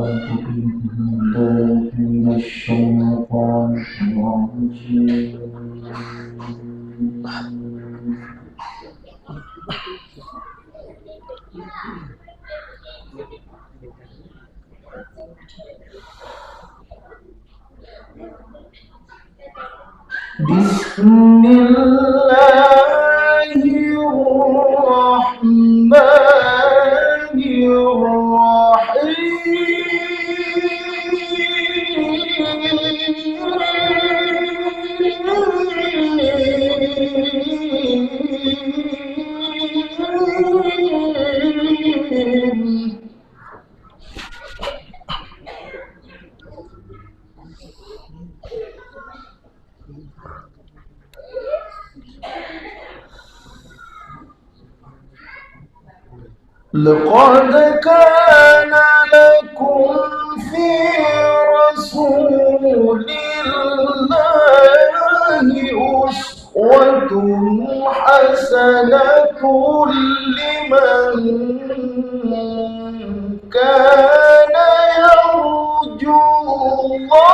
بالله من الشيطان الرجيم. بسم الله الرحمن الرحيم. لقد كان لكم في رسول الله أسوة حسنة لمن كان يرجو الله.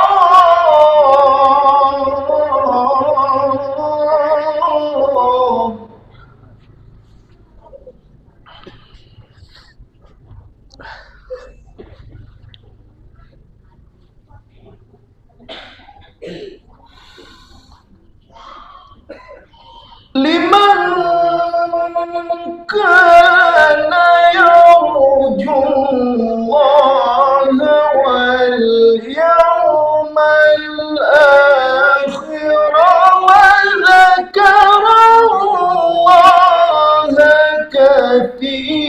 لمن كان يرجو الله واليوم الآخر وذكر الله كثيرا.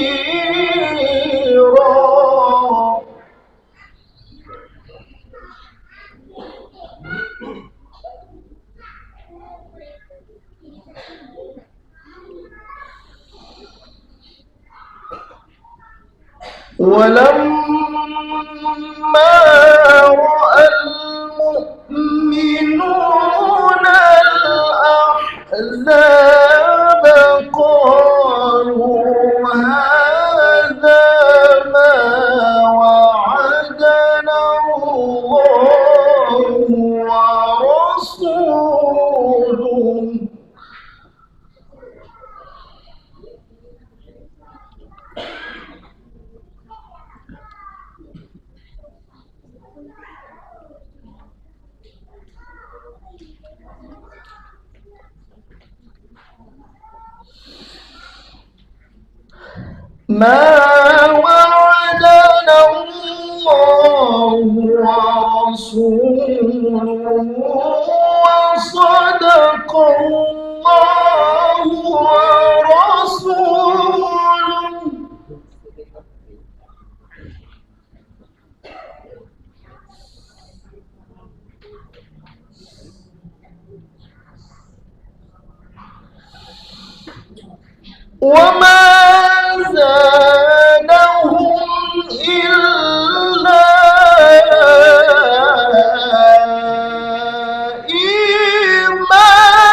ولما رأى المؤمنون الأحزاب قالوا هذا ما وعدنا الله ورسوله. ما وعدنا الله ورسوله وصدق الله ورسوله. وما زادهم إلا إيمانا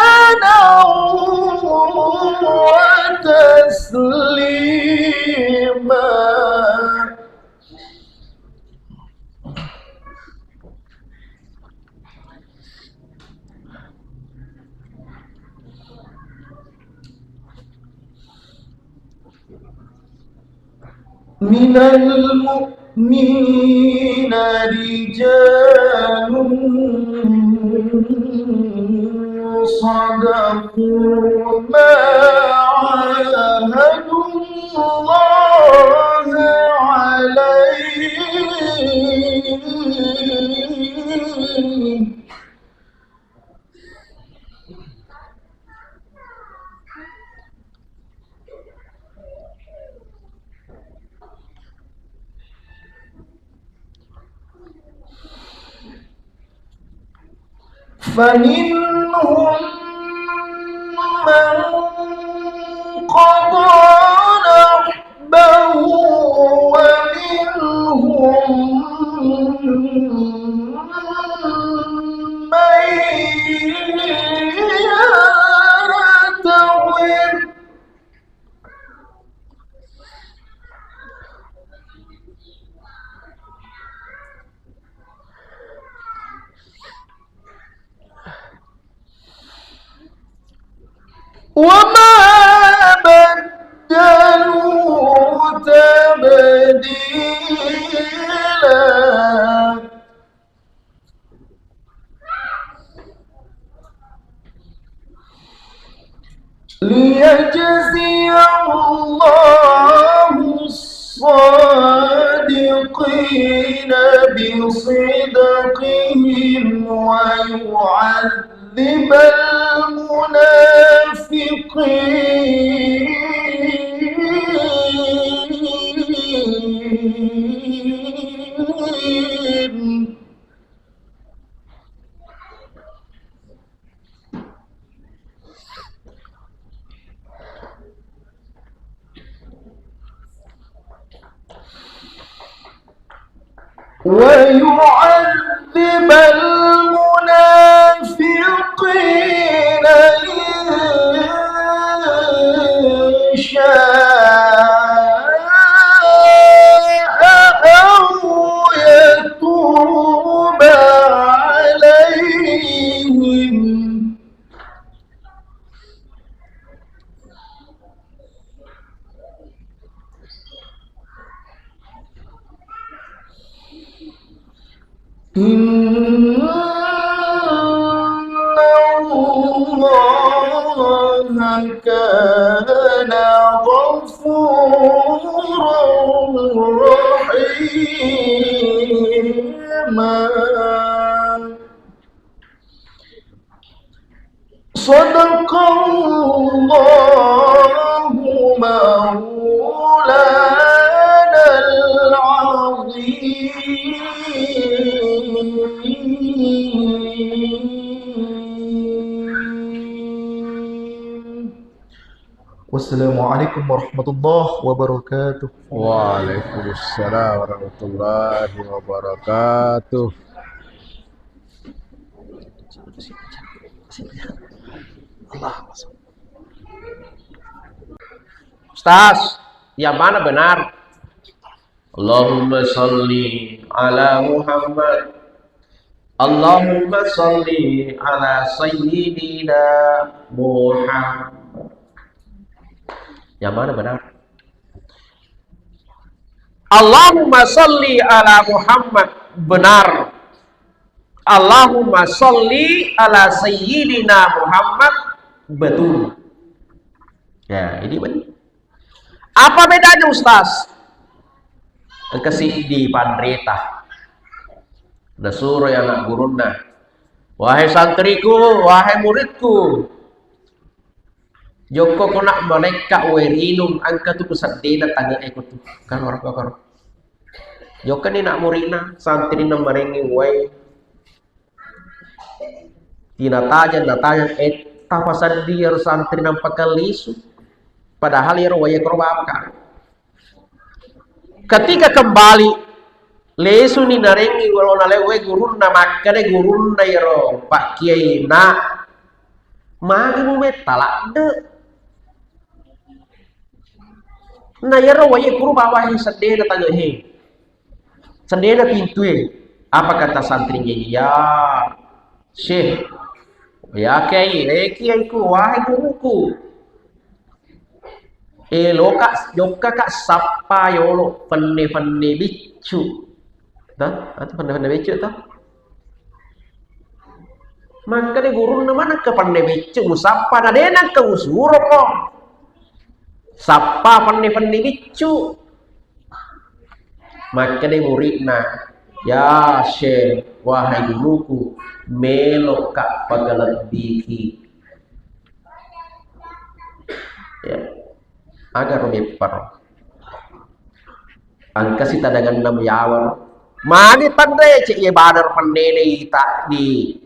وتسليما. من المؤمنين رجال صدقوا ما عاهدوا الله عليه. فمنهم من قضى نحبه ومنهم من ينتظر. وما بدلوا تبديلا ليجزي الله الصادقين بصدقهم ويعذب المنافقين. ويعذب المنافقين إن شاء أو يتوب عليهم. إن الله كان غفورا رحيما. صدق الله مولانا العظيم. والسلام عليكم ورحمة الله وبركاته. Waalaikumsalam warahmatullahi wabarakatuh. Ustaz, yang mana benar? Allahumma salli ala Muhammad. Allahumma salli ala Sayyidina Muhammad. Yang mana benar? Allahumma salli ala Muhammad benar. Allahumma salli ala Sayyidina Muhammad betul. Ya, ini benar. Apa bedanya Ustaz? Kasih di pandrita. Ada surah yang nak guruna. Wahai santriku, wahai muridku. Joko konak mereka werinum angka tu kusadina tanya ikut tu. Kan orang. Joko ni nak murina santri nam merengi wai. Tina tajan tapa sadir santri nam pakalisu. Padahal ya waya korbankan. Ketika kembali lesu ni narengi walau nalewe gurun na makane gurun na yaro pak kiai na magi mu metalak de na yaro waya kuru bawah sedena tanya he sedena pintu apa kata santrinya ya syekh ya kiai ku wahai guruku loka joka kak sapa yolo penne bicu dah atau penne bicu tah maka de guru na mana ke penne bicu musapa na denan ke usuro ko sapa penne bicu maka de muridna ya syekh wahai guruku melok kak pagalat biki ya agar mipar angka si tadangan nam yawar mani tande cek ye badar pandene ita di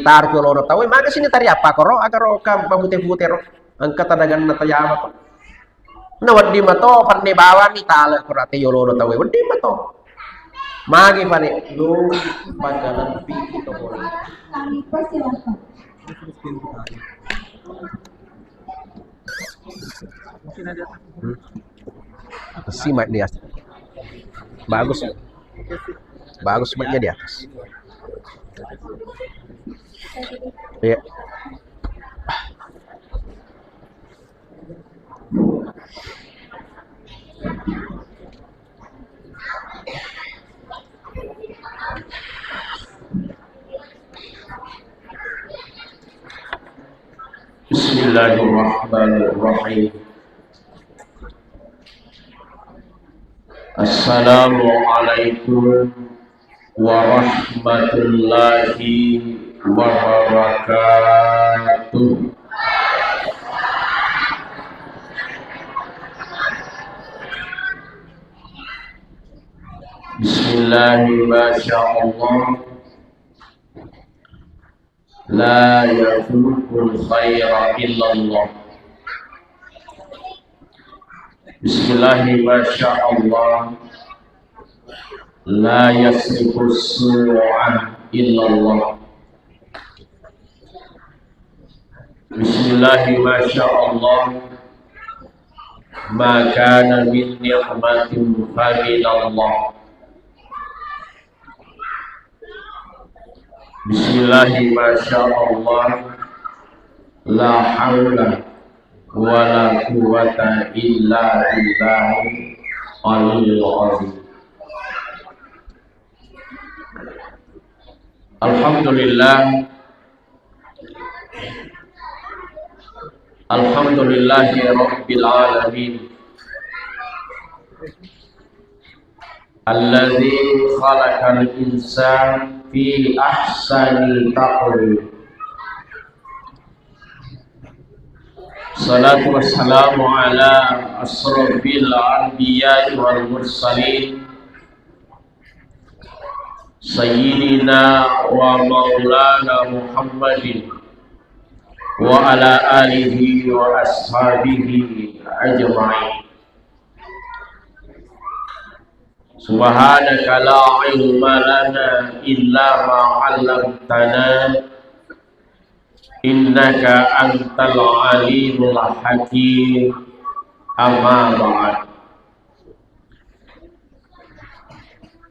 tar koloro tawe maka sini tari apa koro agar kam pabute-bute ro angka tadangan na tayawa na waddi mato panne bawa ni tala kurate yoloro tawe waddi mato magi pane lu pagalan piki to boleh si mic di atas bagus mic-nya di atas ya Bismillahirrahmanirrahim. Assalamualaikum warahmatullahi wabarakatuh. Bismillahirrahmanirrahim. La yafukul khaira illallah. Bismillahirrahmanirrahim. La yasrikus su'an illallah. Bismillahirrahmanirrahim. Ma kana min ni'matin faminallah. Bismillahirrahmanirrahim. La haula wa la quwwata illa billahil aliyyil azim. Alhamdulillah. Alhamdulillahi rabbil alamin. Alladzi khalaqal insana fi ahsani taqwim. Salatu wassalamu ala asrofil anbiya wal mursalin Sayyidina wa maulana Muhammadin wa ala alihi wa ashabihi ajma'in. Subhanaka la ilma lana illa ma 'allamtana innaka antal alimul hakim. Amma ba'd.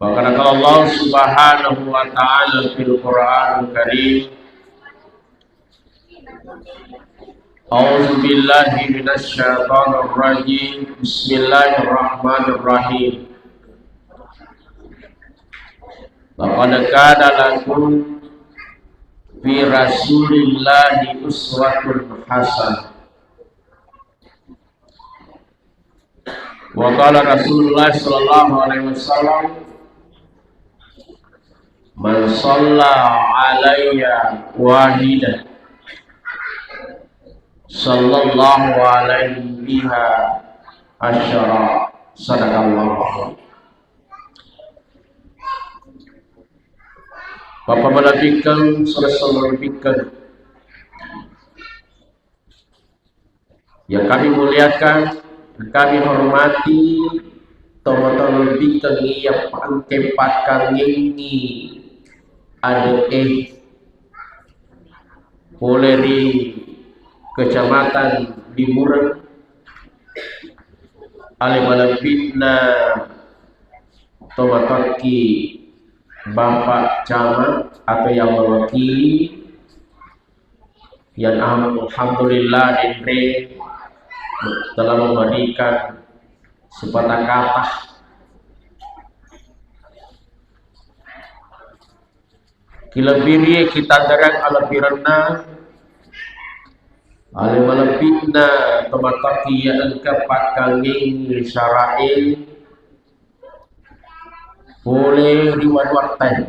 Bahkan Allah subhanahu wa ta'ala fil Qur'an Karim, A'udzu billahi minasy syaithanir rajim. Bismillahirrahmanirrahim. Laqad kana lakum fi rasulillahi uswatun hasanah. Wa qala Rasulullah sallallahu alaihi wasallam, man shalla alayya wahidan sallallahu alaihi biha asyara. Sadaqallahu. Bapak menafikan, saudara menafikan yang kami muliakan, kami hormati, teman-teman bikin yang pangkepatkan ini ada boleh di Kecamatan Liburan Alimalam Fitna Tomataki Bapak Camat atau yang mewakili yang alhamdulillah ini telah memberikan sepatah kata kilabiri kita derang alabirana alimalapitna tomataki yang kepakanging syara'il boleh riwayatkan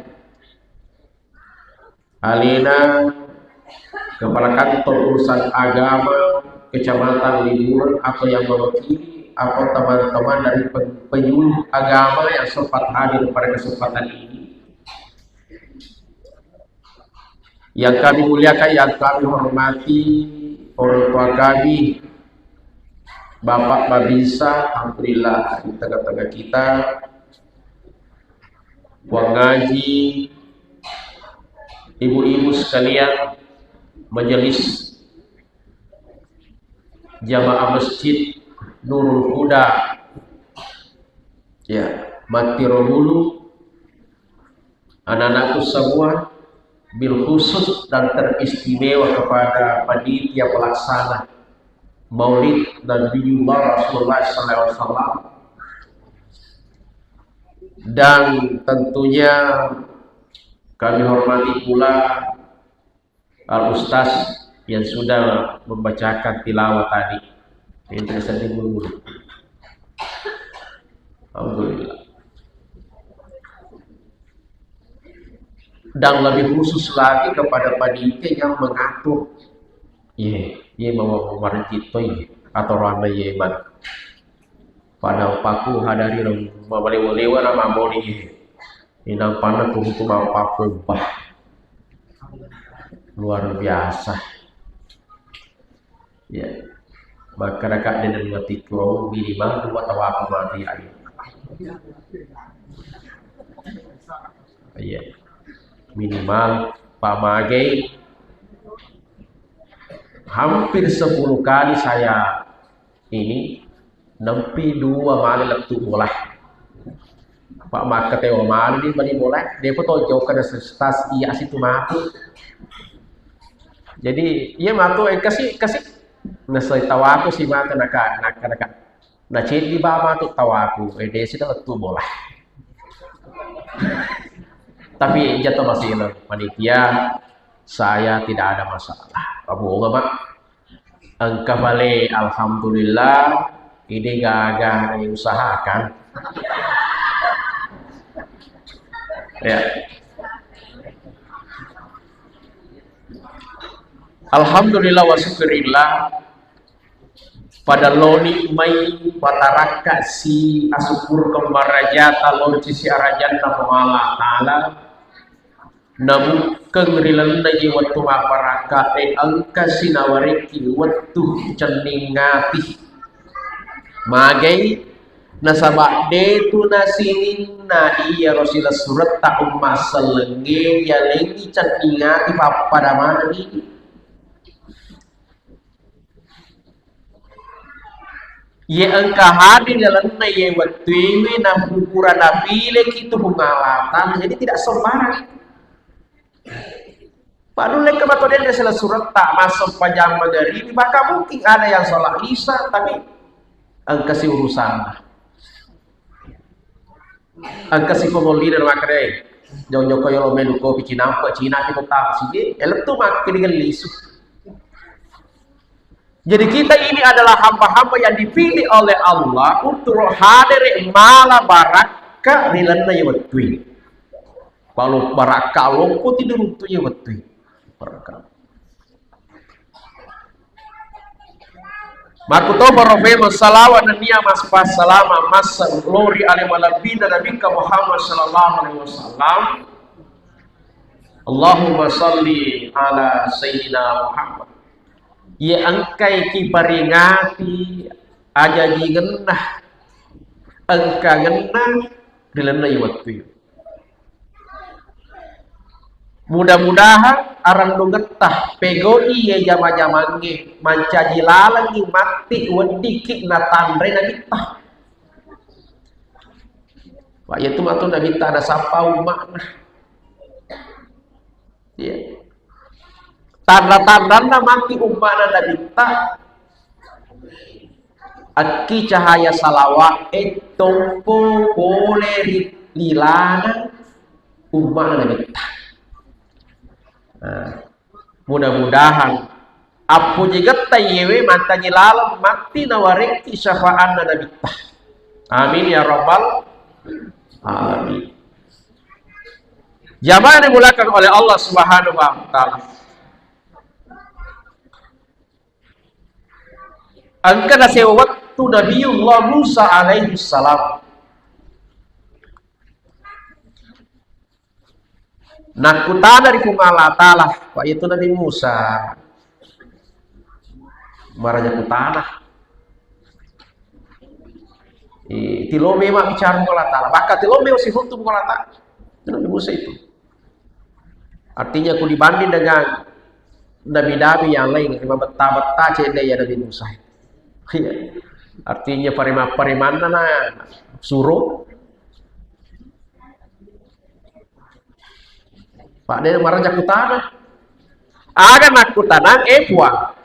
alina kepala kantor urusan agama Kecamatan Liburan atau yang mewakili atau teman-teman dari penyuluh agama yang sempat hadir pada kesempatan ini, yang kami muliakan, yang kami hormati orang tua kami, Bapak Babinsa, alhamdulillah di tengah-tengah kita, Puang Ngaji, ibu-ibu sekalian, majelis jamaah masjid Nurul Huda, ya, Matiro Hulu, anak-anakku semua, bil khusus dan teristimewa kepada panitia pelaksana Maulid Nabiullah Rasulullah SAW, dan tentunya kami hormati pula Al Ustaz yang sudah membacakan tilawah tadi. Itu sedih dulu. Alhamdulillah. Dan lebih khusus lagi kepada panitia yang mengatur. Ye mau marjito atau rame ye man. Pada paku hadari ram mabalewa nama boli. Inang panah kuhutu mau paku bah. Luar biasa. Ya. Masyarakat dengan mati kau minimal 2 tawaf mati air. Iya. Minimal pamagai hampir 10 kali saya ini nempi 2 mali lektu bola. Pak maka teo mali di bali bola, dia pun tojo ke stas iya situ mati. Jadi iya matu kasih nasay tawaku si mata naka. Na di ba matu tawaku, dia sih lektu bola. Tapi jatuh masih panitia, saya tidak ada masalah. Kamu enggak Pak? Engkau balik, alhamdulillah, ini gagah diusahakan. Ya. Alhamdulillah wa syukurillah pada loni mai pataraka si asukur kembar rajata lonci si arajanna pemala ta'ala namu kengrilan naji waktu maparaka angka sinawariki waktu ceningati magai nasabak detu nasinin na iya rosilah surat tak umas selenge ya lengi ceningati pada mana ini ye angka hadir dalam na ye waktu ini na ukuran nabile kitu pengalatan jadi tidak sembarang. Baru lek kebetulan dia salah surat tak masuk pajang magharibi maka mungkin ada yang sholat isya tapi angka si urusan angka si pemoli dan makre jauh-jauh koyo menuko Cina kita tahu sih eletu makin dengan lisu. Jadi kita ini adalah hamba-hamba yang dipilih oleh Allah untuk hadir mala baraka rilana ya waktu. Kalau baraka longko tidur untuk ya waktu. Baraka. Marku to barofe masalawa na niya mas pasalama mas glory ale malabina nabika Muhammad sallallahu alaihi wasallam. Allahumma salli ala sayyidina Muhammad. Ya angkai ki paringati aja ji genah angka genah dilenai waktu mudah-mudahan arang getah pegoi ya jama-jamange manca jilalang mati wediki na tandre na bitah wa itu matu na bitah ada sapa umak ya tanda-tanda mati umpana dan minta aki cahaya salawat etompo boleh lilana umpana dan minta mudah-mudahan apu jika tayewe mantanya lalam mati nawareki syafa'an dan minta amin ya rabbal alamin. Jamaah yang dimulakan oleh Allah Subhanahu wa ta'ala. Angka nasi waktu Nabiullah Musa alaihi salam. Nakutana dari kumala talah, pak itu Nabi Musa. Marahnya kutana. Tilome mak bicara kumala talah, maka tilome masih hukum kumala talah. Itu Nabi Musa itu. Artinya aku dibanding dengan nabi-nabi yang lain, beta-beta cendek ya Nabi Musa. Ya. Artinya parimana na suruh Pak dia marah jakutana aga nakutana puan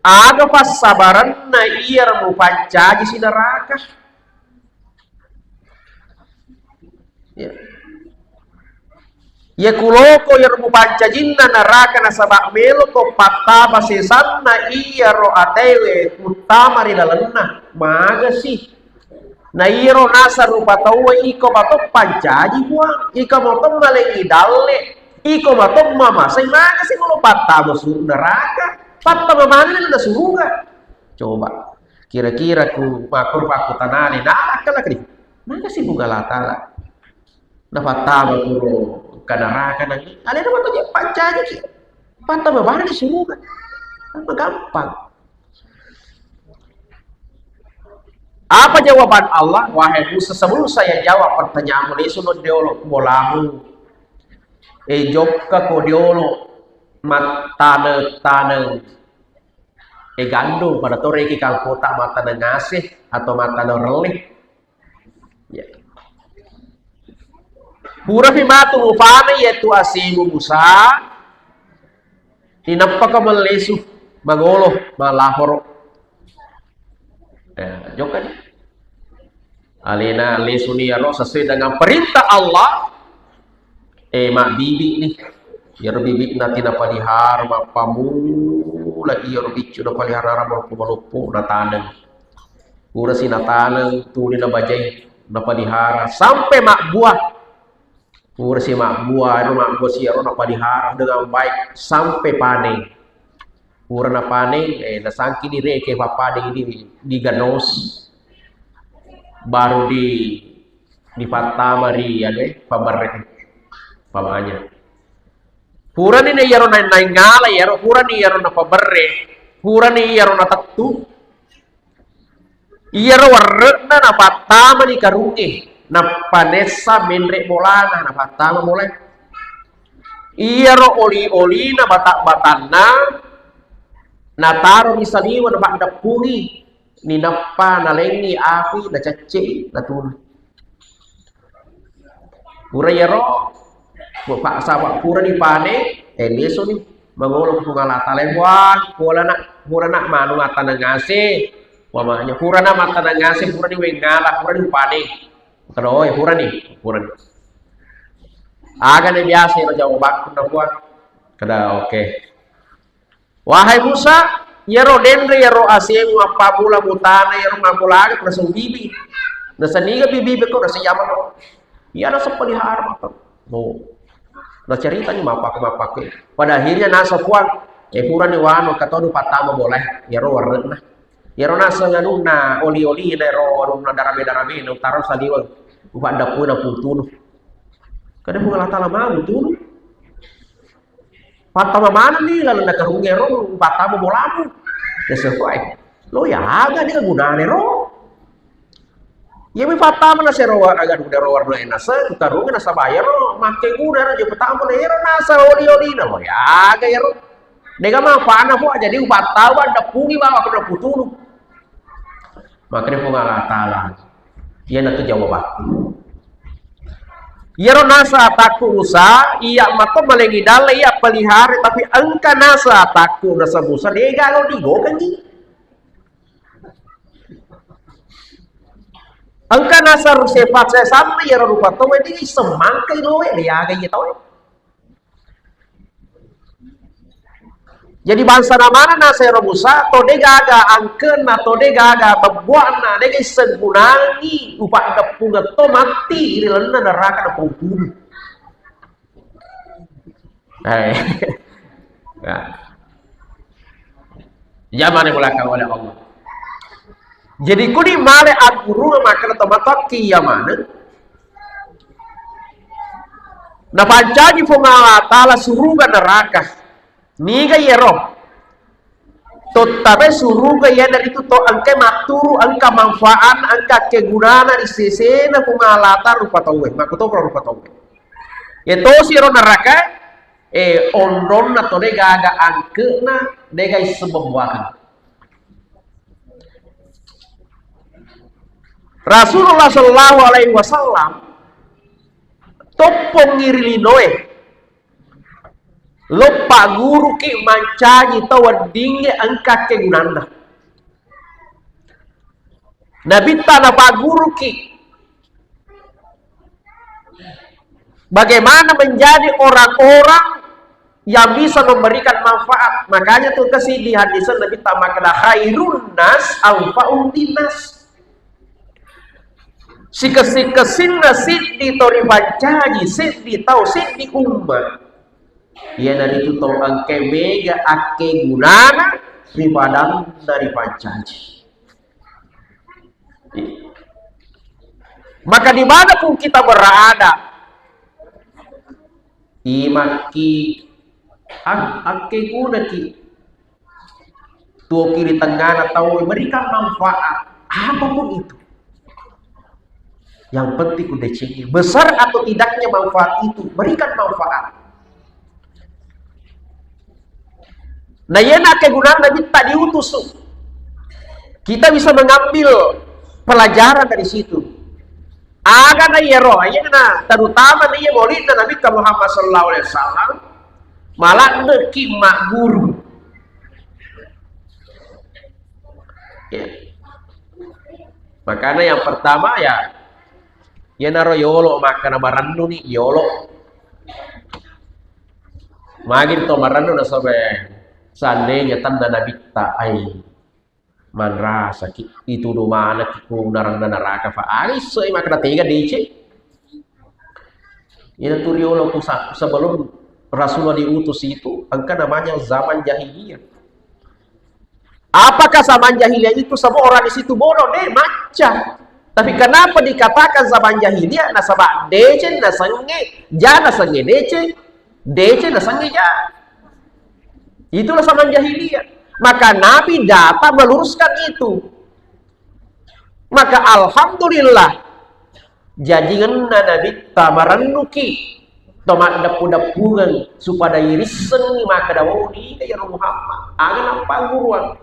aga pas sabaran na iya mu pancaji si neraka ya. Ye kuloko yer mu panca jinna neraka na sabak melo ko patta basesanna iya ro atewe utamari dalenna maga sih na iro nasa rupa tawa iko batok pancaji buang iko batok malengi dalle iko batok mama say maga sih mulo patta basur neraka patta mamana na suruga coba kira-kira ku makor paku tanani na akala kri maga sih bunga latala na patta basuro kanaraka nang ada nama tu je pancaji ki patta mamana na suruga gampang. Apa jawaban Allah? Wahai Musa, sebelum saya jawab pertanyaanmu, ini sudah diolok bolamu. Jokka ko diolok matane gandung pada tore ki kang kota matane ngasih atau matane relih. Ya. Pura himatu mufana yaitu asimu Musa. Tinapaka malesu magolo malahoro. Jokka ni. Alina lesunia ro sesuai dengan perintah Allah. Mak bibi nih. Yar bibi na tinapalihar mapamula iya bicu na palihara mo kumalupo na tanang. Pura si natanang tuli na bajay na palihara sampai mak buah. Pura si mak buah si ro na palihara dengan baik sampai panen. Pura na panen nasangki ni reke papaning di ganos. Baru di patamari ade pabarre pamanya pura ni yaro na ngala yaro pura ni yaro na pabarre pura ni yaro na tattu yaro warna na patama ni karungi na panesa menre bolana na patama mulai yaro oli na batak-batanna na taro ni saliwa na bakdapungi ni napa na lengi api na cace na tun pura yaro pak sabak pura ni pane leso ni mangolo ko ngalata lewan pura nak manu ngata na ngase wamanya pura na mata na ngase pura ni wengala pura ni pane kado pura ni aga ni biasa ro jawab na kuat kada oke. Wahai Musa yero dendre yero asemu apa pula mutana yero ngapulagi prasung bibi nasa niga bibi ko nasa yaman ko iya nasa palihara no na cerita ni mapak pada akhirnya nasa puan pura ni wano katono patama boleh yero warna yero nasa nganu na oli na ro na darabe na utaro saliwang upanda puna putuno kada bunga latala mau tuno patama mana nih lalu nak kerungero patama bolamu sesuai lo ya aga dia gunane ro ya mi patama na sero aga ro warna nasa karunga nasa bayar ro make guna aja patama na ero nasa oli na lo ya aga ro nega ma pana po jadi patama da pungi bawa ke putulu makanya po ngala tala yan na to jawaban. Yero nasa takku Musa, iya maka melengi dala iya pelihara tapi engka nasa takku nasa Musa dega lo digo kan ji. Engka nasa sifat saya sama yero rupa to wedi semangkai lo dia ga gitu. Jadi bangsa namana nasa yero Musa to dega aga angkeuna to dega aga bebuana dega segunangi upak depunga to mati rilena neraka na pungkulu. Zaman yang mulakang oleh Allah. Jadi kuni male aguru makana tomataki yamana. Na pancaji fungala tala suruga neraka. Niga yero totabe suruga ya dari itu to angke maturu angka manfaat angka kegunaan di sesena pungalata rupa tawe makuto rupa tawe itu siro neraka ondon na to dega aga angke na dega isebembuakan Rasulullah sallallahu alaihi wasallam topong ngirilidoe lupa guru ki mancaji tawa dingge angka kegunanda nabi tanah pak guru ki Bagaimana menjadi orang-orang yang bisa memberikan manfaat. Makanya tuh kasih di hadis Nabi tamakna khairun nas anfa'un linnas. Si kesin nasid di tori pancaji sid di tau sid di ummah. Ya dari itu tau angke mega ake gunana ribadan dari pancaji. Maka dimanapun kita berada, imaki ake guna ki tuo kiri tengah atau berikan manfaat apapun itu. Yang penting udah cengih besar atau tidaknya manfaat itu, berikan manfaat. Nah yana kegunaan Nabi tak diutus. Kita bisa mengambil pelajaran dari situ. Aga na yero, ayana terutama na maulid na Nabi Muhammad sallallahu alaihi wasallam malah neki mak guru. Ya. Makanya yang pertama ya naro yolo makana marandu nih yolo. Magin to marandu na sabe seandainya tanda Nabi ta ai manrasa itu mana kiku narang naraka fa alis so makna tega dice. Ini tuh yolo sebelum Rasulullah diutus itu, angka namanya zaman jahiliyah. Apakah zaman jahiliyah itu semua orang di situ bodoh? Macam. Tapi kenapa dikatakan zaman jahiliyah? Nasabak dece, nasange, jana sange dece, nasange ja. Itulah zaman jahiliyah. Maka Nabi dapat meluruskan itu. Maka alhamdulillah, jadikan Nabi tamarannuki. Tomat dapu-dapungan supaya iriseng maka dawoni kaya Muhammad. Angan apa guruan?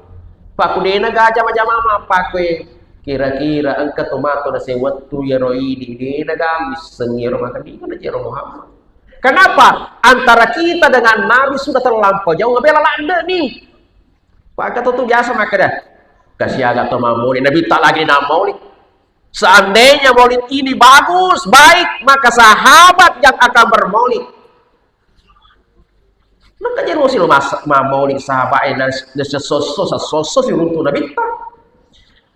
Paku dena gajah macam apa paku kira-kira angka tomato na sewatu ya roidi dena gamis sengir maka di kana jero Muhammad. Kenapa? Antara kita dengan Nabi sudah terlampau jauh ngebela landa nih. Pak kata tuh biasa maka dah. Kasih agak to maulid Nabi tak lagi na maulid. Seandainya maulid ini bagus, baik, maka sahabat yang akan bermaulid. Maka jadi usil maulid sahabat dan sesuatu yang untuk Nabi.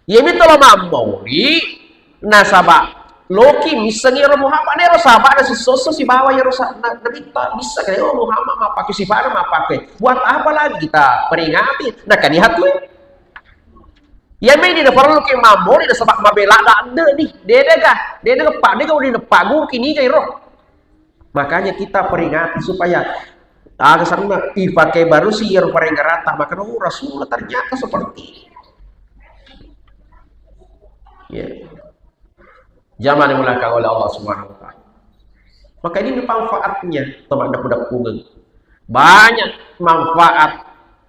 Ya itu lo maulid, nasabah Loki misalnya Muhammad nero sahabat dan sesuatu si bawa ya Nabi bisa kayak Muhammad mau pakai sifat mau pakai. Buat apa lagi kita peringati? Nah kan lihat tuh. Ya ini dia perlu ke mamor dia sebab mabela ada nih dia pak dia udah pagu kini kayak roh. Makanya kita peringati supaya ada sana pakai baru sih yang peringatan maka Rasulullah ternyata seperti ini. Ya. Zaman yang dimuliakan oleh Allah Subhanahu wa taala. Maka ini manfaatnya teman dapat banyak manfaat,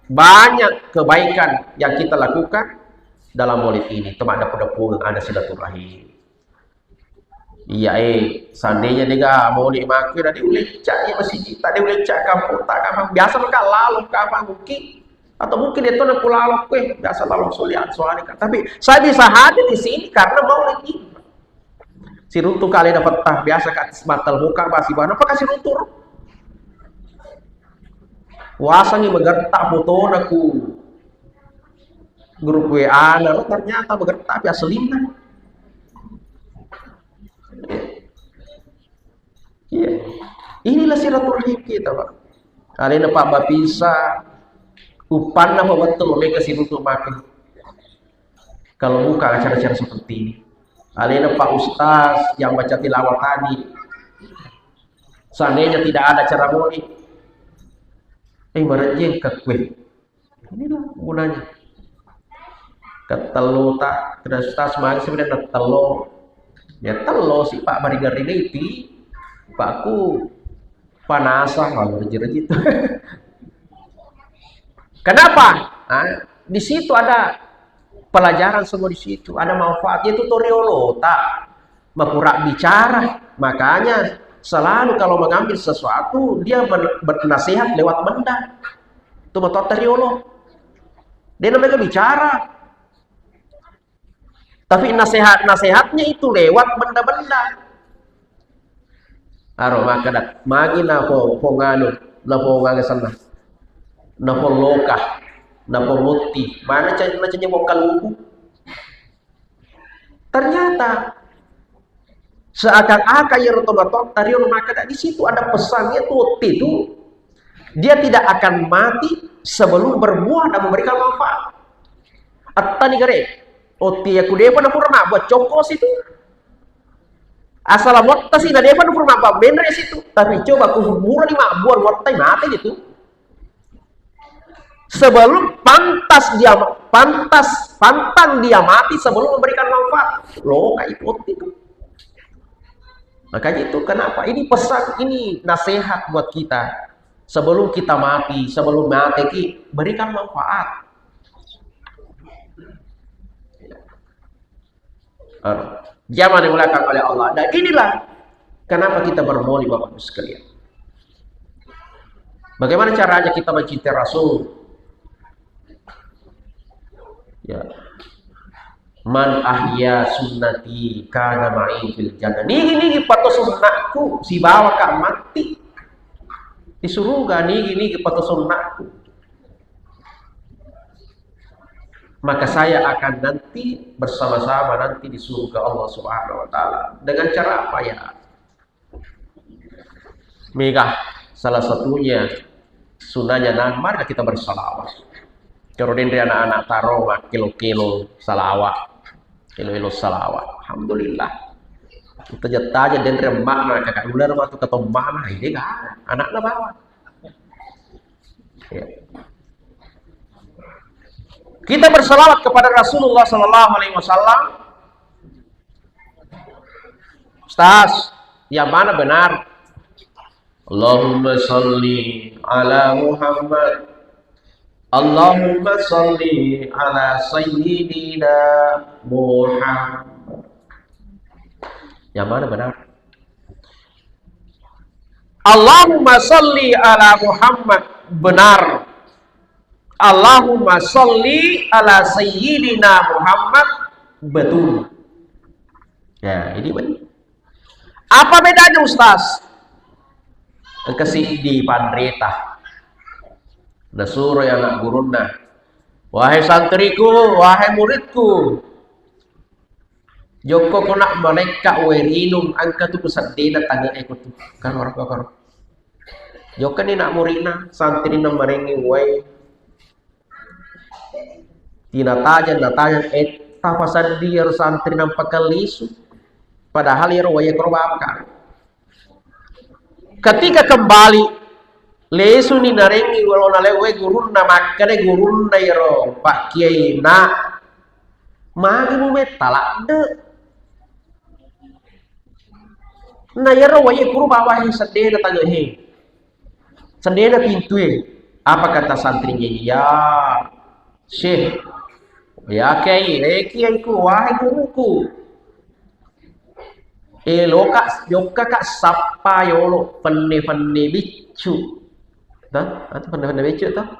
banyak kebaikan yang kita lakukan dalam maulid ini. Teman dapat ada silaturahim. Iya seandainya dia maulid makin tadi ulecak ya masih kita dia ulecak kampung tak kampung biasa mereka lalu kapan mungkin atau mungkin itu nak lalu biasa lalu solian soalnya tapi saya bisa hadir di sini karena maulid ini. Si runtuh kali dapat tah biasa kat matal muka masih mana apa kasih runtuh. Puasa nih bergerak foto aku grup WA, lalu ternyata bergerak ya selingkuh. Iya, inilah silaturahim kita, Pak. Kali ini Pak Bapisa, upan nama betul mereka sih untuk makan. Kalau buka acara-acara seperti ini, kali ini Pak Ustaz yang baca tilawah tadi, seandainya tidak ada cara maulid, merejeng ke kue. Inilah gunanya. Ketelu tak kertas mari sebenarnya telo ya telo si Pak bari gariniti Pakku panasan kalau gitu. Kenapa? Nah, di situ ada pelajaran semua di situ ada manfaatnya tutorial tak berpura bicara makanya selalu kalau mengambil sesuatu dia bernasihat lewat benda itu tutorial dia namanya bicara. Tapi nasihatnya itu lewat benda-benda. Aro makadat magi na po ngano na po sana na po loka na po muti mana canya po kaluku. Ternyata seakan-akan ya rotomatok tarion makadat di situ ada pesannya tuh itu dia tidak akan mati sebelum berbuah dan memberikan manfaat. Attani kare oti aku depa na purna buat cokos itu. Asal motta sih, dia pun pernah apa bener situ. Tapi coba kuburan lima buat motta mati gitu. Sebelum pantang dia mati sebelum memberikan manfaat. Loh, kayak itu. Makanya itu kenapa? Ini pesan, ini nasihat buat kita. Sebelum kita mati, sebelum mati, berikan manfaat. Zaman dimulakan oleh Allah. Dan inilah kenapa kita bermoli Bapak-Ibu sekalian. Bagaimana caranya kita mencintai Rasul? Ya. Man ahya sunnati kana ma'i fil jannah. Nigi pato sunnahku si bawa ka mati. Di surga nigi pato sunnahku. Maka saya akan nanti bersama-sama nanti di surga Allah Subhanahu wa taala. Dengan cara apa ya? Mega salah satunya sunahnya mari kita bersalawat. Kemudian dari anak-anak taruh kilo-kilo salawat. Kilo-kilo salawat. Alhamdulillah. Kita jataja dan remak na kakak ular waktu ketemu mana ini kan anaknya bawa. Ya. Kita bersalawat kepada Rasulullah Sallallahu Alaihi Wasallam. Ustaz, yang mana benar? Allahumma salli ala Muhammad. Allahumma salli ala Sayyidina Muhammad. Yang mana benar? Allahumma salli ala Muhammad. Benar. Allahumma sholli ala Sayyidina Muhammad. Betul. Ya, ini benar. Apa bedanya Ustaz? Kasih di pandreta. Nasuro yang anak guruna. Wahai santriku, wahai muridku. Joko konak mereka werinum angka tu kusadena tangga ikut kan orang. Joko ni nak murina santri na merengi wai. Natajan tapasan dia santri nampak kalisu padahal ya rawaya korbakan ketika kembali lesu ni narengi walau nalewe gurun na makane gurun na yaro pak kiai na magi mu metalak de na yaro waya korbawahi sedena tangehe sedena pintu apa kata santrinya ya Syekh ya kiaiku wahai guruku loka kak sapa yolo penne bicu dah atau penne bicu tah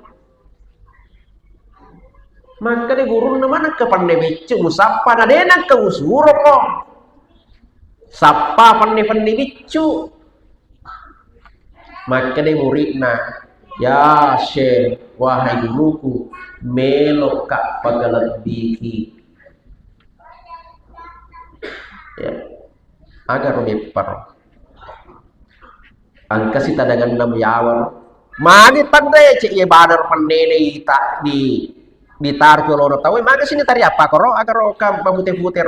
maka de guru na mana ke penne bicu musapa na denan ke usuro ko sapa penne bicu maka de muridna ya Syekh wahai guruku melok kak pagalabiki ya agar mepar angka si tadangan nam yawan mani tande cek ye badar pandene tak di tar jolo tahu maka sini tari apa koro agar kam pabute-bute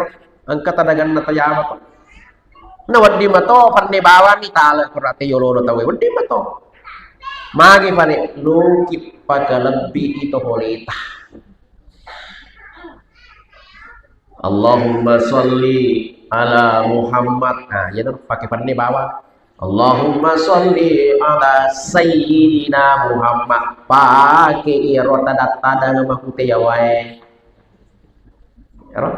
angka tadangan na tayawa pa na waddi mato panne bawa ni tala korate yolo tahu waddi mato magi pane lukip pada lebih itu holita. Allahumma sholli ala Muhammad. Nah, ya tuh pakai pane bawah. Allahumma sholli ala Sayyidina Muhammad. Pakai irota data dan nama putih ya wae. Ya,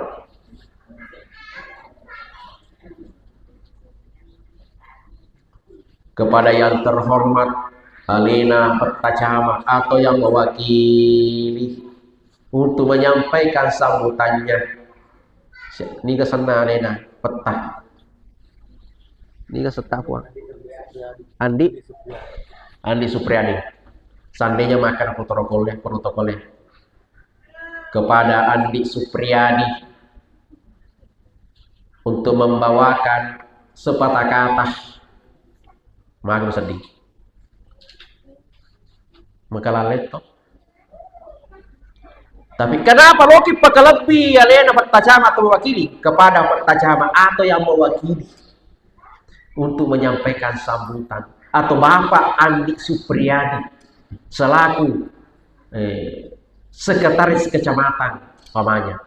kepada yang terhormat Alina Pertacama atau yang mewakili untuk menyampaikan sambutannya. Ini kesana Alina Petah. Ini kesetapua. Andi Supriyadi. Seandainya makan protokolnya kepada Andi Supriyadi untuk membawakan sepatah kata, maka sedih. Maka laleto. Tapi kenapa Loki pakai lebih alena pertajama atau mewakili kepada pertajama atau yang mewakili untuk menyampaikan sambutan atau Bapak Andi Supriyadi selaku sekretaris kecamatan pamannya.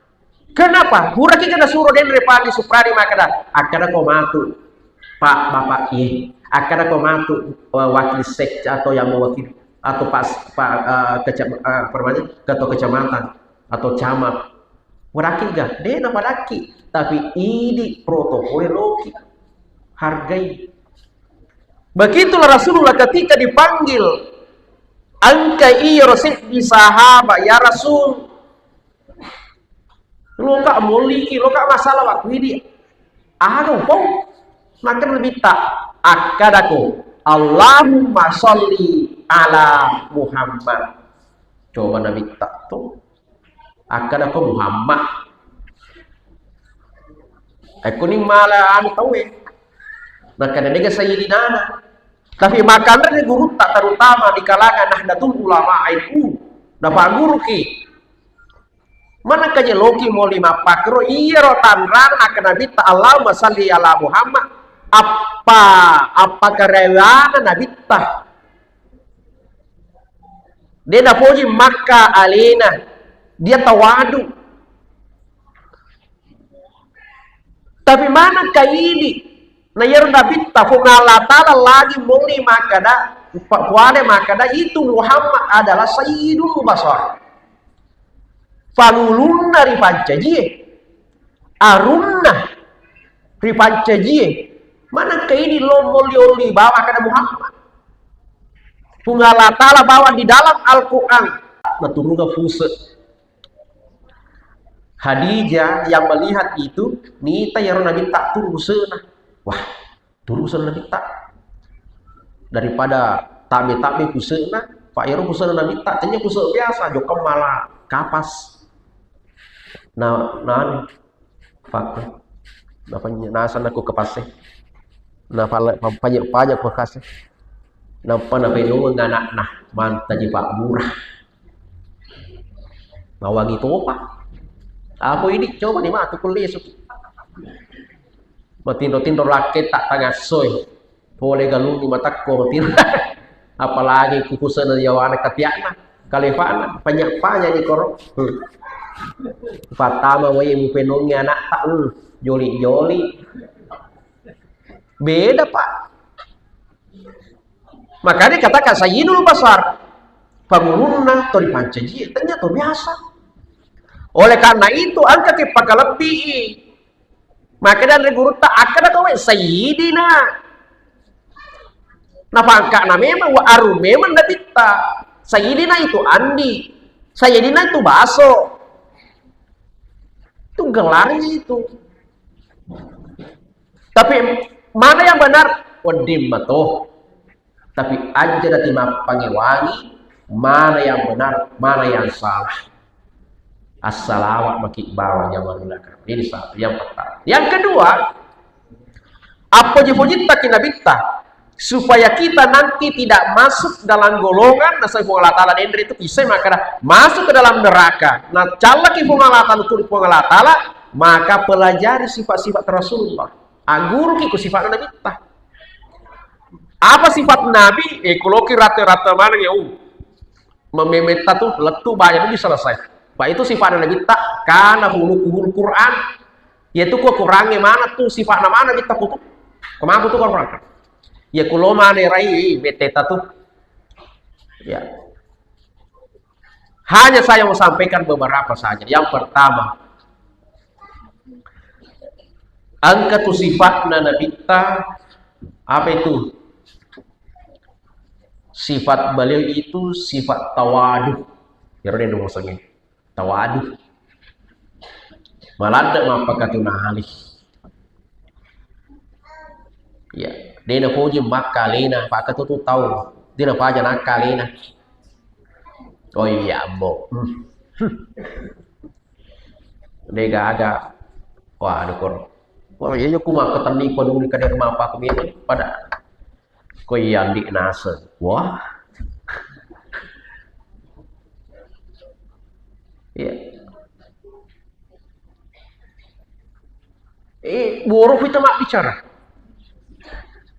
Kenapa? Buraki kena suruh den Andi Supriyadi maka dah akan komatu Pak Bapak akan komatu wakil sek atau yang mewakili atau ketua kecamatan atau camat. Buraki gak? Den apa laki? Tapi ini protokol Loki. Hargai. Begitulah Rasulullah ketika dipanggil angka iya Rasul di sahabat ya Rasul. Lo gak muliki, lo gak masalah waktu ini. Makan lebih tak akadaku. Allahumma sholli ala Muhammad. Coba Nabi tak tuh. Akadaku Muhammad. Aku ni malah tahu maka ada Sayyidina. Tapi makanan guru tak terutama di kalangan Nahdlatul Ulama itu dapat guru ki. Mana kaje Loki mau 5 pakro iya rotanran akan Nabi ta Allahumma shalli ala Muhammad. Apa karewana Nabi ta. Dia nak puji Makkah alina. Dia tawadu. Tapi mana kaini? Na yero Nabi ta Allah Ta'ala lagi muli makada puade makada itu Muhammad adalah sayyidul basar. Falulunna ripancajie arunna ripancajie mana kaini lo molioli bawa kada Muhammad Allah Ta'ala bawa di dalam Al-Quran naturunga fuse Khadijah yang melihat itu nita ya Nabi tak turusena. Wah, turusena Nabi tak daripada tabe-tabe fusena Pak Yaro fusena Nabi tak tanya fuse biasa jokam malah kapas. Nah, fakta. Nasan aku kepase. Nah, pajak kepase. Napa na pedo nganak nah manta ji Pak Murah. Bawa gitu apa? Apa ini coba nih mah tukul lesuk. Matindo-tindo laki tak tengah soy. Boleh galung di mataku matin. Apalagi kukusan dari anak katiakna. Kalifana banyak-banyak ni korok. Pertama wae mu penongnya anak tak joli-joli. Beda Pak. Makanya katakan sayyidul basar. Pangulunna tori pancaji ternyata biasa. Oleh karena itu angka kepakai lebih. Maka dari guru tak akan kau sayyidina. Nafangka na memang wa aru memang datita. Sayyidina itu andi. Sayyidina itu baso. Itu gelarnya itu. Tapi mana yang benar? Wadim matoh. Tapi aja dati pangewangi mana yang benar, mana yang salah. As-salawat maki bawah zaman belakang. Ini satu yang pertama. Yang kedua, apa jepojita kinabita supaya kita nanti tidak masuk dalam golongan nasa Allah Ta'ala dendri itu bisa maka masuk ke dalam neraka. Nah, cala ki Allah Ta'ala turut Allah Ta'ala maka pelajari sifat-sifat Rasulullah. Aguru ki ku sifat nabita. Apa sifat Nabi? Kalau ki rata-rata mana ya mememeta tuh letu banyak itu selesai. Pak itu sifat Nabi tak karena hulu Quran yaitu ku kurangnya mana tuh sifat mana kita kutu kemana tuh Quran ya kulo mana rai beteta tuh ya hanya saya mau sampaikan beberapa saja. Yang pertama angka tuh sifat Nabi tak apa itu sifat beliau itu sifat tawadu ya udah dong maksudnya tawadu malada mapakatuna halih ya Dia na puji makalina, pak ketutu tahu. Dia na paja nakalina. Oh iya, Bo. Dia gaga. Wah, ada kor. Wah, iya aku mah ketani peduli ka dari rumah pak kami pada. Ko iya di nase. Wah. Iya. Buruk itu mak bicara.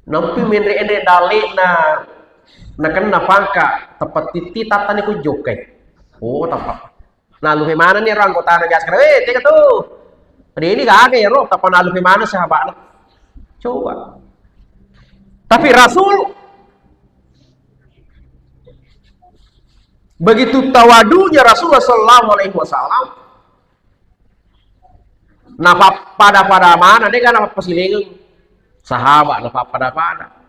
Nampi menre ende dalik na kan na pangka tepat titi tatani ku jokai. Oh tepat. Nah lu mana nih orang kota na gas kare tega tuh. Ini gak ada ya roh tapi na lu mana sahabat. Coba. Tapi Rasul begitu tawadunya Rasulullah sallallahu alaihi wasallam. Napa pada mana dia kan apa pasilingan sahabat napa pada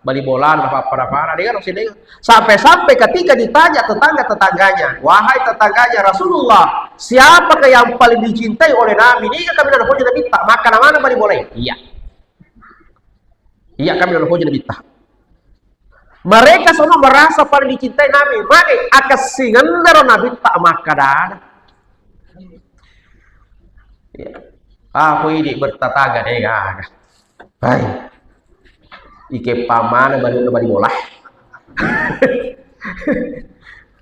bali bola napa pada dia kan pasilingan sampai ketika ditanya tetangganya, wahai tetangganya Rasulullah, siapakah yang paling dicintai oleh Nabi? Ini kami nak punya Nabi tak makan mana bali boleh? Iya kami nak punya Nabi tak. Mereka semua merasa paling dicintai Nabi. Maka akasingan dari Nabi tak makan. Ya. Aku ini bertetangga deh gak. Baik. Ike pamana baru bola.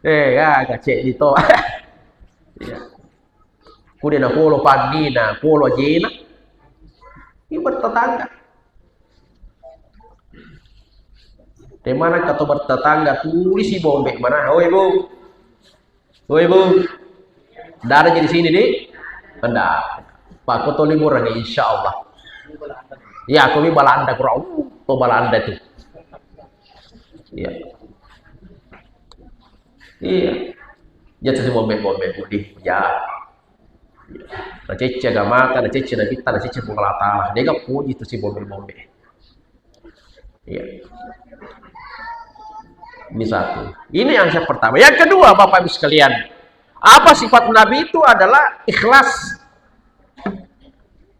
Gak cek dito. Ya. Kude na polo pandina, polo jena. Ini bertetangga. Di mana kata bertetangga tulis si bombek mana? Oi bu, darah jadi sini deh. Hendak. Pak Koto liburan insya Allah. Ya, aku ini balanda kurang. Oh balanda tuh. Iya. Jadi si bombek putih. Ya. Na cece gamata, na cece na bita, na cece bungalata. Dia gak puji tuh si bombek. Iya. Ini satu. Ini yang pertama. Yang kedua, Bapak Ibu sekalian, apa sifat Nabi itu adalah ikhlas.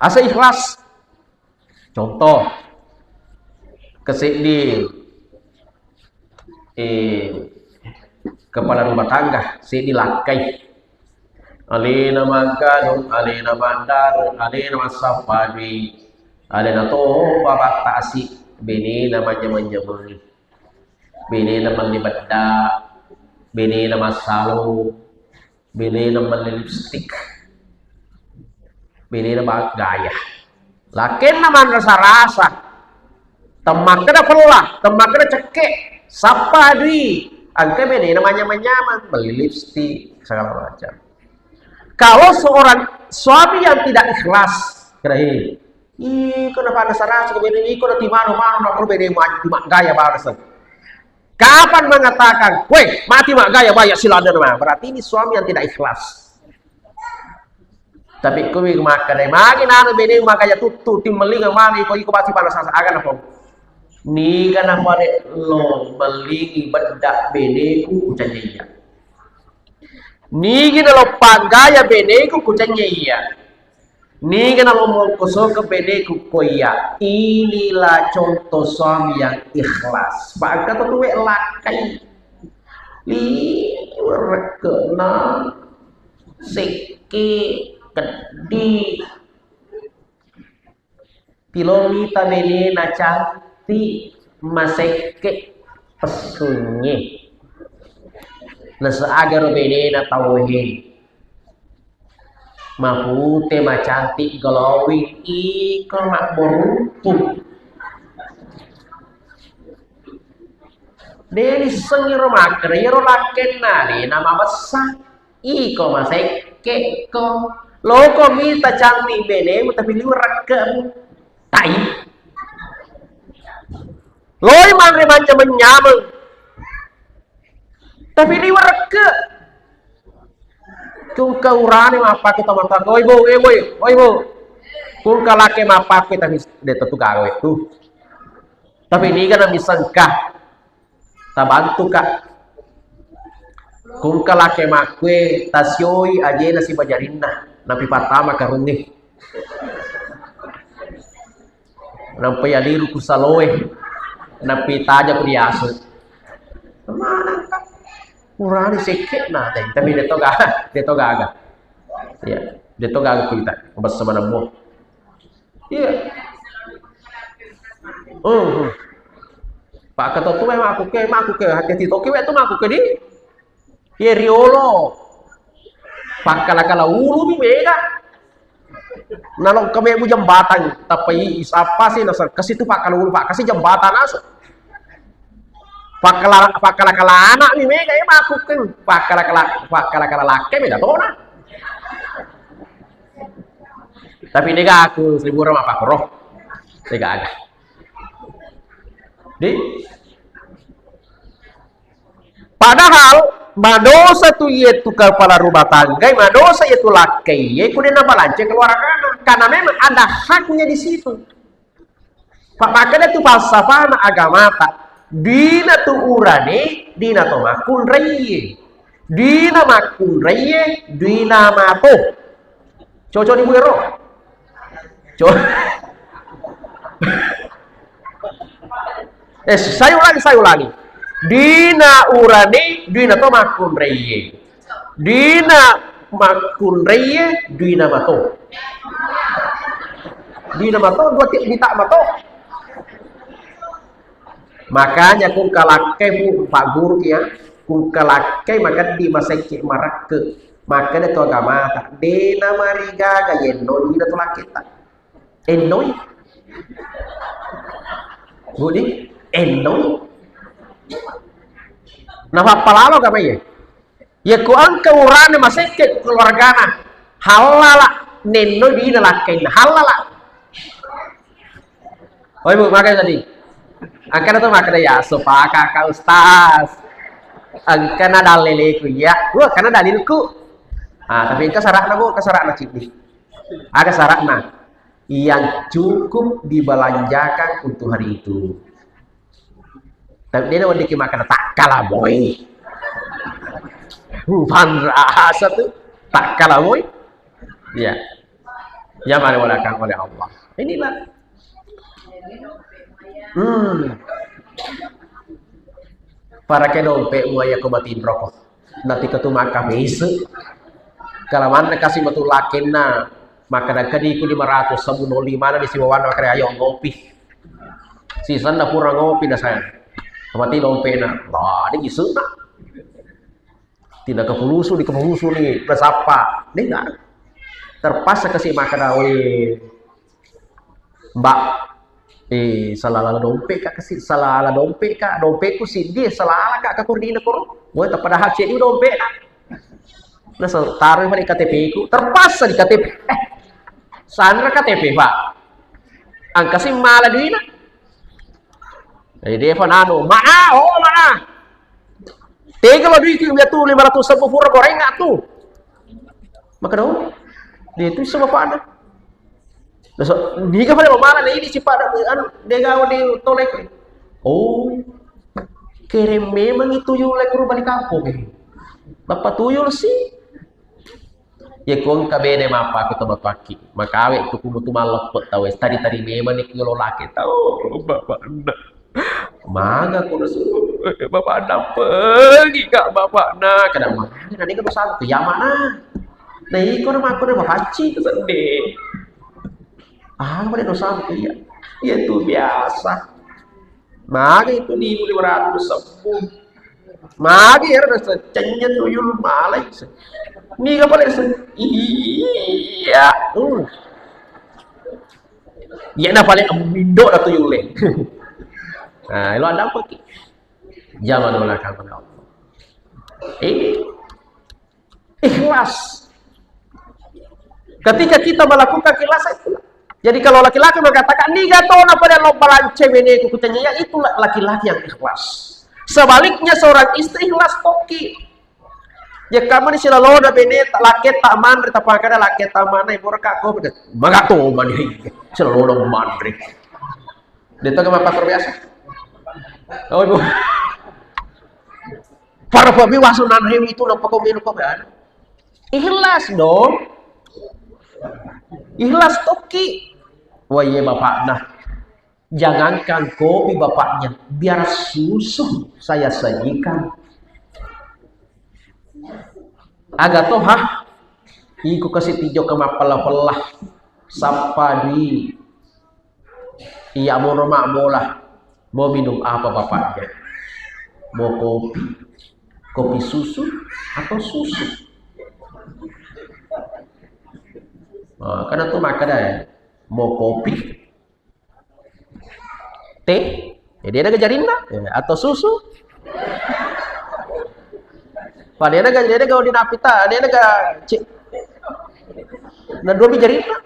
Asa ikhlas. Contoh, kesini kepala rumah tangga, sini lakai. Alina makanun, alina bandar, alina masafari, alina toh bapak tasik, bini namanya menjemur. Bini naman libadda, bini naman salo, bini naman lipstick, bini naman gaya. Lakin naman rasa-rasa, temak kena pelah, temak kena cekek, sapa di, angka bini namanya menyaman, beli lipstick, segala macam. Kalau seorang suami yang tidak ikhlas, kira-kira, kenapa rasa-rasa, bini ini, kenapa mana, nak bini mak gaya bahasa. Kapan mengatakan, weh mati mak gaya banyak siladan mah, berarti ini suami yang tidak ikhlas. Tapi kau makan deh, makin anu beda makanya tutu tim melinga mani kau ikut pasti panas agan apa? Ni kan apa deh lo melingi bedak beneku kucanya. Ni gina lo panggaya beneku kucanya iya. Ni kan lo mau kosong ke beneku koya. Inilah contoh suami yang ikhlas. Pak kata tuh lakai. Rekena seki kedi. Pilolita benena cantik maseke pesunyi. Nasa agar benena tauhe. Mahute mah cantik glowing iko mak beruntung. Deni sengiro makre yero laken nari nama besar iko maseke ko loko mita cantik bene tapi liurak ke tai. Loi mangre macam menyameng tapi liurak ke kung kaurani apa kita mantan oi bu kung kalake apa kita de tu gawe tu tapi ini kan bisa engkah ta bantu kak kung kalake makwe tasyoi aje na si bajarinna napi patama karungi nampai aliru kusaloe napi taja ku diasu. Mana kan? Kurang sikit nah, tapi dia to gaga. Iya, dia to gaga kita bersama namo. Iya. Pak kata tu memang aku ke hati toke we tu aku ke di. Ye riolo. Pak kala ulu mi mega. Nalong kami bu jembatan tapi apa sih nasa ke situ pak kala ulu pak kasih jembatan asu. Pak kala anak mi mega ya aku ke pak kala laki mi dato na. Tapi nega aku 1000 orang apa roh. Nega aga. Padahal madosa tu yaitu kepala rumah tangga, madosa yaitu laki, yaitu dia balance keluar karena memang ada haknya di situ. Pak makanya tu falsafah agama tak dina tu urane, dina tu makun reye, dina makun reye, dina mato. Cocok di buero. Cocok. Saya ulangi. Dina urane, dina to makun reye. Dina makun reye, dina mato. Dina mato, dua dita mato. Makanya kung kalake bu Pak Guru ya, kung kalake maka di masake marak ke. Maka dia tu agama tak. Dina mariga gayendo dina to lakita. Enoi. Budi, enoi. Nah, palalo ka ya? Ya ko ang kaurane masakit keluargana. Halala nenno di nalakin halala. Oi Bu, makanya tadi. Angkana to makanya ya sopa kakak ustaz. Angkana dalilku ya. Gua karena dalilku. Tapi kesarakna Bu, kesarakna cipni. Ada sarakna yang cukup dibelanjakan untuk hari itu. Tapi dia nak makan tak kalah boy. Rasa tu tak kalah boy. Ya. Yang dimulakan oleh Allah. Inilah. Para ke dompet muaya ko batin rokok. Nanti ketumaka besok. Kalau mana kasih betul lakinna maka kadi ku 500 sabuno 5 na di siwawan maka ayo ngopi. Sisan na pura ngopi na saya. Mati dompet na. Lah, ini gisu na. Tidak kepulusu di kepulusu nih, bersapa. Ini enggak. Terpaksa kasih makan awe. Mbak, salah dompet kak kasih salah dompet kak, dompetku sih dia salah kak kurdina kor. Woi, padahal cek dompet. Nah, taruh di KTP ku, terpaksa di KTP. Sandra KTP Pak. Angka sih malah duit. Jadi dia fanano, mana? Tega lo duit dia tuh 500 pura goreng nggak tuh? Maka dong, dia itu sama pada. So, dia kan pada mana nih ini si pada dia gawe di tolek. Oh, keren memang itu yulek balik kampung ini. Bapak tuyul sih. Ya kong kabene mapa kita bapaki. Maka awet tu kumutu malok tahu tadi memang nih kalau laki tahu bapak anda. Maga ko nasuruh bapak anda pergi kak bapak na kadang mana nanti kan besar ke yang mana nah iko nama aku nama haji itu sendiri pada dosa ya itu biasa maga itu di 500 sepuluh maga ya rasa cenya tuyul malai ni ka pala iya ya na paling mindo na tuyul nah, lo ada apa ki? Zaman belakang pada Allah. Ini ikhlas. Ketika kita melakukan ikhlas itu. Jadi kalau laki-laki mengatakan ni gato na pada lo balance bene ku kutanya ya itu laki-laki yang ikhlas. Sebaliknya seorang istri ikhlas toki. Ya kamu ni sila lo da bene laki tak mandri tapakada laki tak mana ibu raka ko magato mani. Sila lo da mandri. Dito ka mapakor biasa. Oh ibu, para pemiwasunan hewi itu nampak komino pembahan. Ikhlas dong, ikhlas toki. Wah iya bapak nah, Jangankan kopi bapaknya, biar susu saya sajikan. Agak toh iku kasih tijo ke mapalah-palah sapa di iya mau mak bola mau minum apa bapaknya, mau kopi susu atau susu. Nah, karena tuh maka ya mau kopi teh jadi ada gajarinda atau susu. Padahal dia kalau dinapita, dia cik. Nah dua bijarinda,